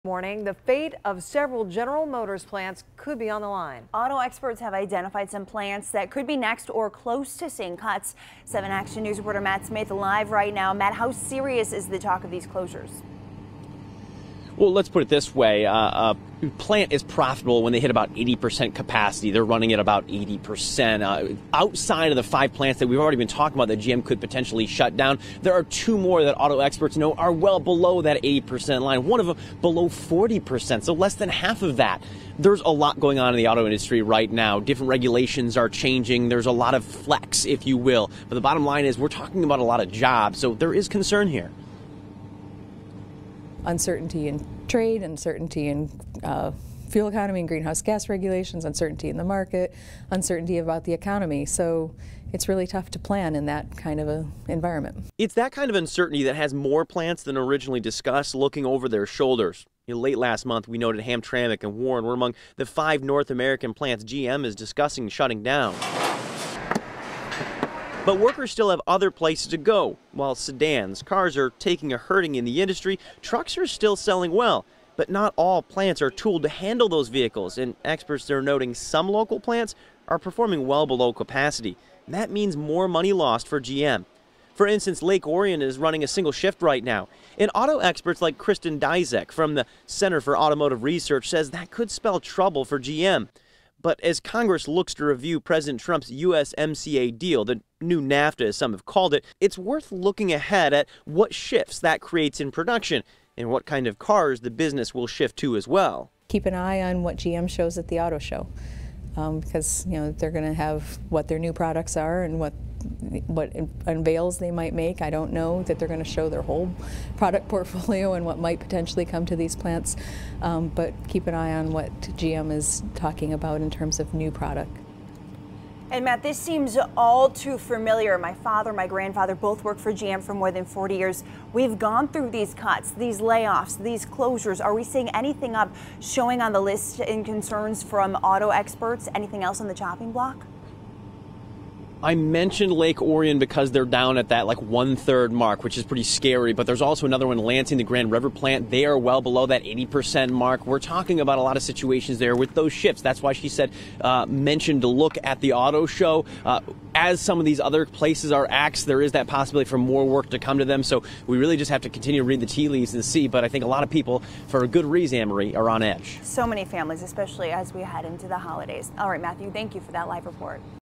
Morning, the fate of several General Motors plants could be on the line. Auto experts have identified some plants that could be next or close to seeing cuts. 7 Action News reporter Matt Smith live right now. Matt, how serious is the talk of these closures? Well, let's put it this way. A plant is profitable when they hit about 80% capacity. They're running at about 80%. Outside of the 5 plants that we've already been talking about that GM could potentially shut down, there are 2 more that auto experts know are well below that 80% line. One of them below 40%, so less than half of that. There's a lot going on in the auto industry right now. Different regulations are changing. There's a lot of flex, if you will. But the bottom line is we're talking about a lot of jobs, so there is concern here. Uncertainty in trade, uncertainty in fuel economy and greenhouse gas regulations, uncertainty in the market, uncertainty about the economy. So it's really tough to plan in that kind of an environment. It's that kind of uncertainty that has more plants than originally discussed looking over their shoulders. Late last month, we noted Hamtramck and Warren were among the 5 North American plants GM is discussing shutting down. But workers still have other places to go. While sedans, cars are taking a hurting in the industry, trucks are still selling well. But not all plants are tooled to handle those vehicles, and experts are noting some local plants are performing well below capacity. And that means more money lost for GM. For instance, Lake Orion is running a single shift right now. And auto experts like Kristen Dizek from the Center for Automotive Research says that could spell trouble for GM. But as Congress looks to review President Trump's USMCA deal, the new NAFTA as some have called it, it's worth looking ahead at what shifts that creates in production and what kind of cars the business will shift to as well. Keep an eye on what GM shows at the auto show because they're going to have what their new products are and what unveils they might make. I don't know that they're going to show their whole product portfolio and what might potentially come to these plants, but keep an eye on what GM is talking about in terms of new product. And Matt, this seems all too familiar. My father, my grandfather both worked for GM for more than 40 years. We've gone through these cuts, these layoffs, these closures. Are we seeing anything up showing on the list in concerns from auto experts? Anything else on the chopping block? I mentioned Lake Orion because they're down at that like 1/3 mark, which is pretty scary. But there's also another one, Lansing, the Grand River plant. They are well below that 80% mark. We're talking about a lot of situations there with those shifts. That's why she said, mentioned to look at the auto show. As some of these other places are axed, there is that possibility for more work to come to them. So we really just have to continue to read the tea leaves and see. But I think a lot of people, for a good reason, Anne-Marie, are on edge. So many families, especially as we head into the holidays. All right, Matthew, thank you for that live report.